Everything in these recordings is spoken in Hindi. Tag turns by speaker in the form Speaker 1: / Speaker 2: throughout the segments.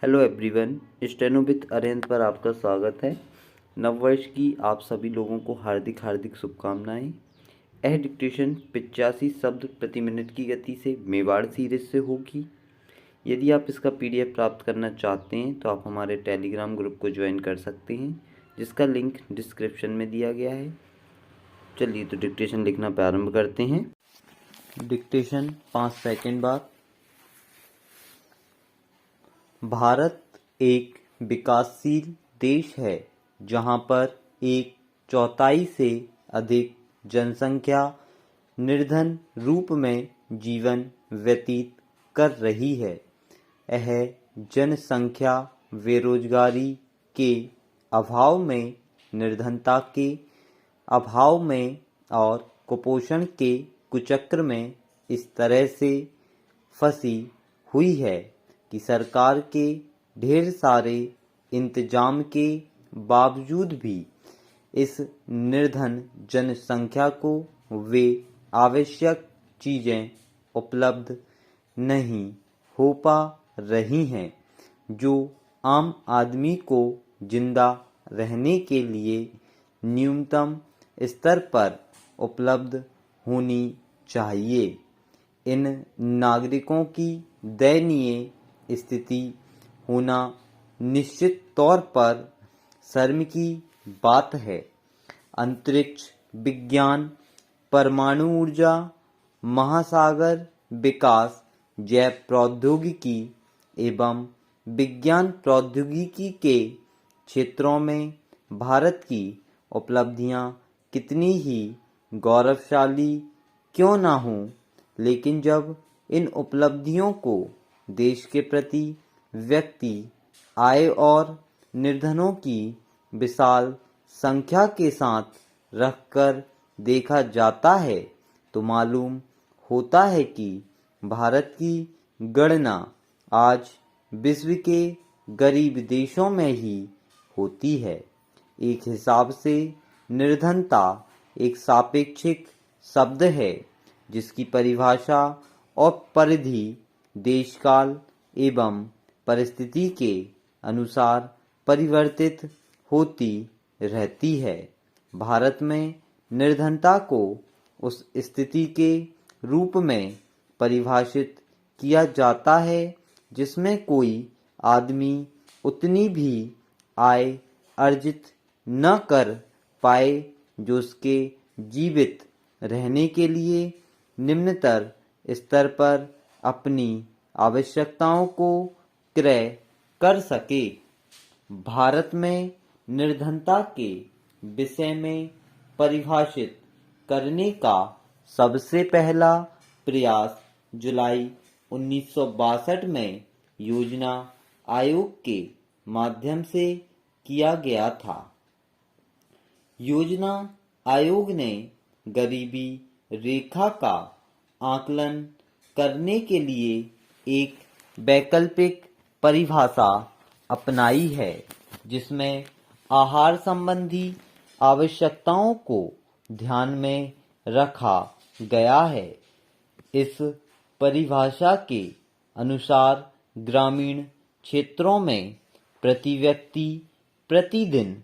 Speaker 1: Hello everyone, steno with Arihant पर आपका स्वागत है। नववर्ष की आप सभी लोगों को हार्दिक हार्दिक शुभकामनाएं। यह डिक्टेशन 85 शब्द प्रति मिनट की गति से मेवाड़ सीरीज से होगी। यदि आप इसका पीडीएफ प्राप्त करना चाहते हैं तो आप हमारे टेलीग्राम ग्रुप को ज्वाइन कर सकते हैं, जिसका लिंक डिस्क्रिप्शन में दिया गया है। चलिए तो डिक्टेशन लिखना प्रारंभ करते हैं। डिक्टेशन 5 सेकंड बाद। भारत एक विकासशील देश है जहां पर 1/4 से अधिक जनसंख्या निर्धन रूप में जीवन व्यतीत कर रही है। यह जनसंख्या बेरोजगारी के अभाव में, निर्धनता के अभाव में और कुपोषण के कुचक्र में इस तरह से फंसी हुई है कि सरकार के ढेर सारे इंतजाम के बावजूद भी इस निर्धन जनसंख्या को वे आवश्यक चीज़ें उपलब्ध नहीं हो पा रही हैं जो आम आदमी को जिंदा रहने के लिए न्यूनतम स्तर पर उपलब्ध होनी चाहिए। इन नागरिकों की दयनीय स्थिति होना निश्चित तौर पर शर्म की बात है। अंतरिक्ष विज्ञान, परमाणु ऊर्जा, महासागर विकास, जैव प्रौद्योगिकी एवं विज्ञान प्रौद्योगिकी के क्षेत्रों में भारत की उपलब्धियां कितनी ही गौरवशाली क्यों ना हों, लेकिन जब इन उपलब्धियों को देश के प्रति व्यक्ति आय और निर्धनों की विशाल संख्या के साथ रखकर देखा जाता है तो मालूम होता है कि भारत की गणना आज विश्व के गरीब देशों में ही होती है। एक हिसाब से निर्धनता एक सापेक्षिक शब्द है जिसकी परिभाषा और परिधि देशकाल एवं परिस्थिति के अनुसार परिवर्तित होती रहती है। भारत में निर्धनता को उस स्थिति के रूप में परिभाषित किया जाता है जिसमें कोई आदमी उतनी भी आय अर्जित न कर पाए जो उसके जीवित रहने के लिए निम्नतर स्तर पर अपनी आवश्यकताओं को क्रय कर सके। भारत में निर्धनता के विषय में परिभाषित करने का सबसे पहला प्रयास जुलाई 1962 में योजना आयोग के माध्यम से किया गया था। योजना आयोग ने गरीबी रेखा का आकलन करने के लिए एक वैकल्पिक परिभाषा अपनाई है जिसमें आहार संबंधी आवश्यकताओं को ध्यान में रखा गया है। इस परिभाषा के अनुसार ग्रामीण क्षेत्रों में प्रति व्यक्ति प्रतिदिन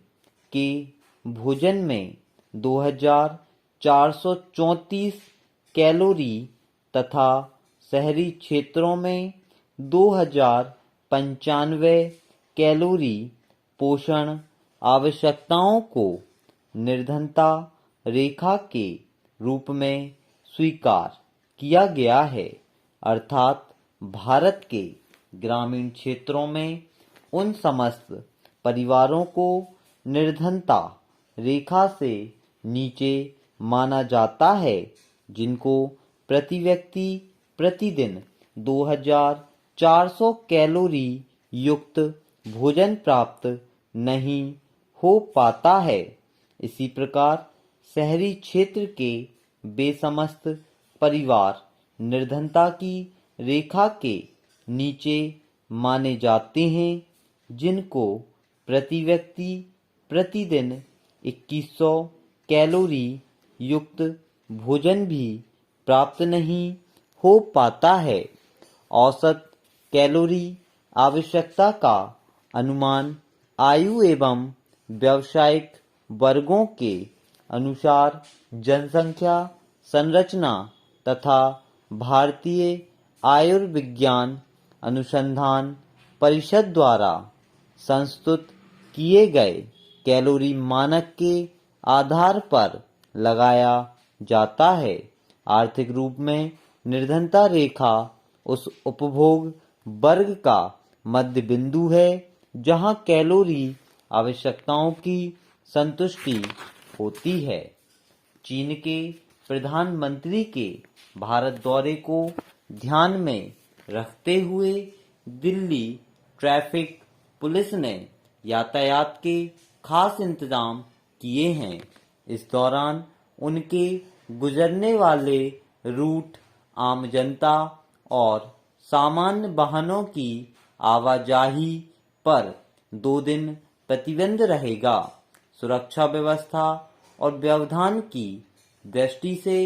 Speaker 1: के भोजन में 2434 कैलोरी तथा शहरी क्षेत्रों में 2095 कैलोरी पोषण आवश्यकताओं को निर्धनता रेखा के रूप में स्वीकार किया गया है। अर्थात भारत के ग्रामीण क्षेत्रों में उन समस्त परिवारों को निर्धनता रेखा से नीचे माना जाता है जिनको प्रति व्यक्ति प्रतिदिन 2400 कैलोरी युक्त भोजन प्राप्त नहीं हो पाता है। इसी प्रकार शहरी क्षेत्र के वे समस्त परिवार निर्धनता की रेखा के नीचे माने जाते हैं जिनको प्रति व्यक्ति प्रतिदिन 2100 कैलोरी युक्त भोजन भी प्राप्त नहीं हो पाता है। औसत कैलोरी आवश्यकता का अनुमान आयु एवं व्यावसायिक वर्गों के अनुसार जनसंख्या संरचना तथा भारतीय आयुर्विज्ञान अनुसंधान परिषद द्वारा संस्तुत किए गए कैलोरी मानक के आधार पर लगाया जाता है। आर्थिक रूप में निर्धनता रेखा उस उपभोग वर्ग का मध्य बिंदु है जहां कैलोरी आवश्यकताओं की संतुष्टि होती है। चीन के प्रधानमंत्री के भारत दौरे को ध्यान में रखते हुए दिल्ली ट्रैफिक पुलिस ने यातायात के खास इंतजाम किए हैं। इस दौरान उनके गुजरने वाले रूट आम जनता और सामान्य वाहनों की आवाजाही पर 2 दिन प्रतिबंध रहेगा। सुरक्षा व्यवस्था और व्यवधान की दृष्टि से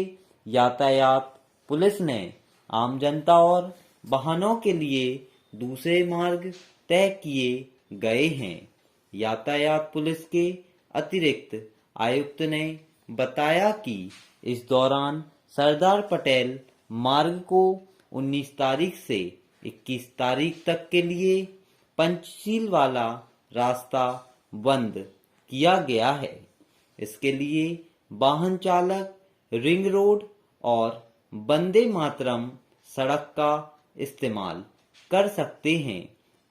Speaker 1: यातायात पुलिस ने आम जनता और वाहनों के लिए दूसरे मार्ग तय किए गए हैं। यातायात पुलिस के अतिरिक्त आयुक्त ने बताया कि इस दौरान सरदार पटेल मार्ग को 19 तारीख से 21 तारीख तक के लिए पंचशील वाला रास्ता बंद किया गया है। इसके लिए वाहन चालक रिंग रोड और वंदे मातरम सड़क का इस्तेमाल कर सकते हैं।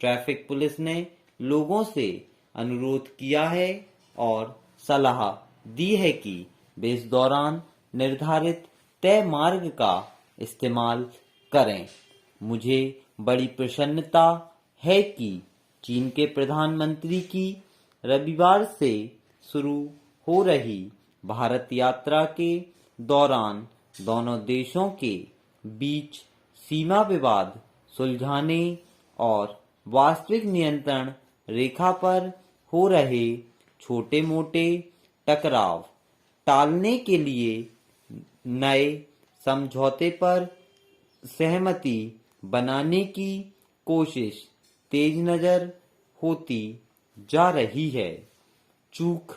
Speaker 1: ट्रैफिक पुलिस ने लोगों से अनुरोध किया है और सलाह दी है कि वे इस दौरान निर्धारित तय मार्ग का इस्तेमाल करें। मुझे बड़ी प्रसन्नता है कि चीन के प्रधानमंत्री की रविवार से शुरू हो रही भारत यात्रा के दौरान दोनों देशों के बीच सीमा विवाद सुलझाने और वास्तविक नियंत्रण रेखा पर हो रहे छोटे मोटे टकराव टालने के लिए नए समझौते पर सहमति बनाने की कोशिश तेज नजर होती जा रही है। चूक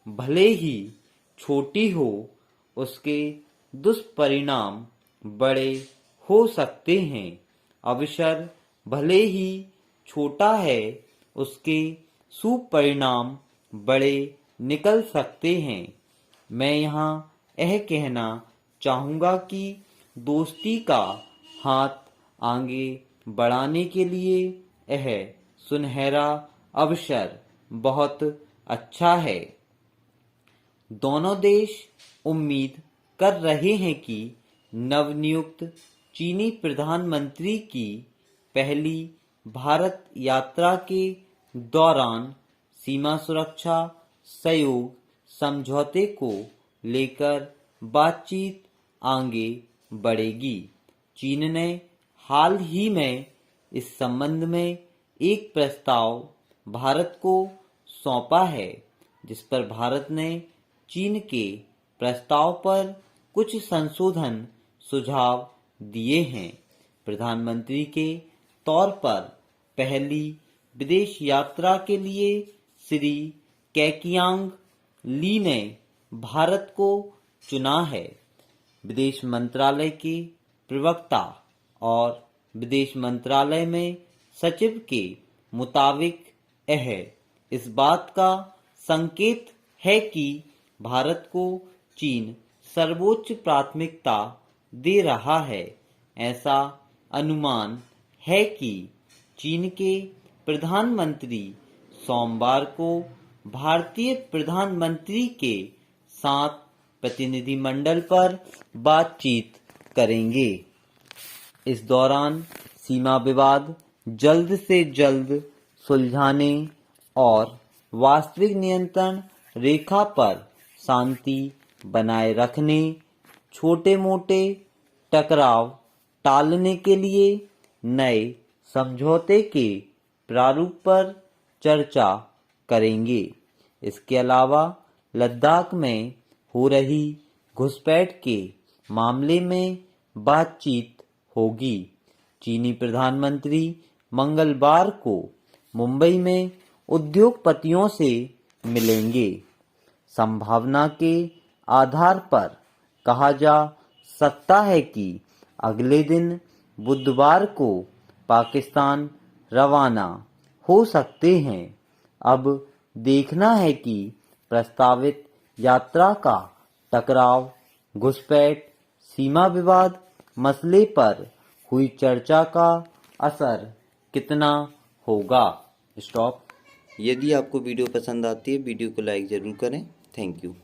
Speaker 1: भले ही छोटी हो, उसके दुष्परिणाम बड़े हो सकते हैं। अवसर भले ही छोटा है, उसके सुपरिणाम बड़े निकल सकते हैं। मैं यहाँ यह कहना चाहूँगा कि दोस्ती का हाथ आगे बढ़ाने के लिए यह सुनहरा अवसर बहुत अच्छा है। दोनों देश उम्मीद कर रहे हैं कि नवनियुक्त चीनी प्रधानमंत्री की पहली भारत यात्रा के दौरान सीमा सुरक्षा सहयोग समझौते को लेकर बातचीत आगे बढ़ेगी। चीन ने हाल ही में इस संबंध में एक प्रस्ताव भारत को सौंपा है, जिस पर भारत ने चीन के प्रस्ताव पर कुछ संशोधन सुझाव दिए हैं। प्रधानमंत्री के तौर पर पहली विदेश यात्रा के लिए श्री कैकियांग ली ने भारत को चुना है। विदेश मंत्रालय के प्रवक्ता और विदेश मंत्रालय में सचिव के मुताबिक यह इस बात का संकेत है कि भारत को चीन सर्वोच्च प्राथमिकता दे रहा है। ऐसा अनुमान है कि चीन के प्रधानमंत्री सोमवार को भारतीय प्रधानमंत्री के साथ प्रतिनिधिमंडल पर बातचीत करेंगे। इस दौरान सीमा विवाद जल्द से जल्द सुलझाने और वास्तविक नियंत्रण रेखा पर शांति बनाए रखने, छोटे मोटे टकराव टालने के लिए नए समझौते के प्रारूप पर चर्चा करेंगे। इसके अलावा लद्दाख में हो रही घुसपैठ के मामले में बातचीत होगी। चीनी प्रधानमंत्री मंगलवार को मुंबई में उद्योगपतियों से मिलेंगे। संभावना के आधार पर कहा जा सकता है कि अगले दिन बुधवार को पाकिस्तान रवाना हो सकते हैं। अब देखना है कि प्रस्तावित यात्रा का टकराव, घुसपैठ, सीमा विवाद मसले पर हुई चर्चा का असर कितना होगा। स्टॉप। यदि आपको वीडियो पसंद आती है, वीडियो को लाइक ज़रूर करें। Thank you.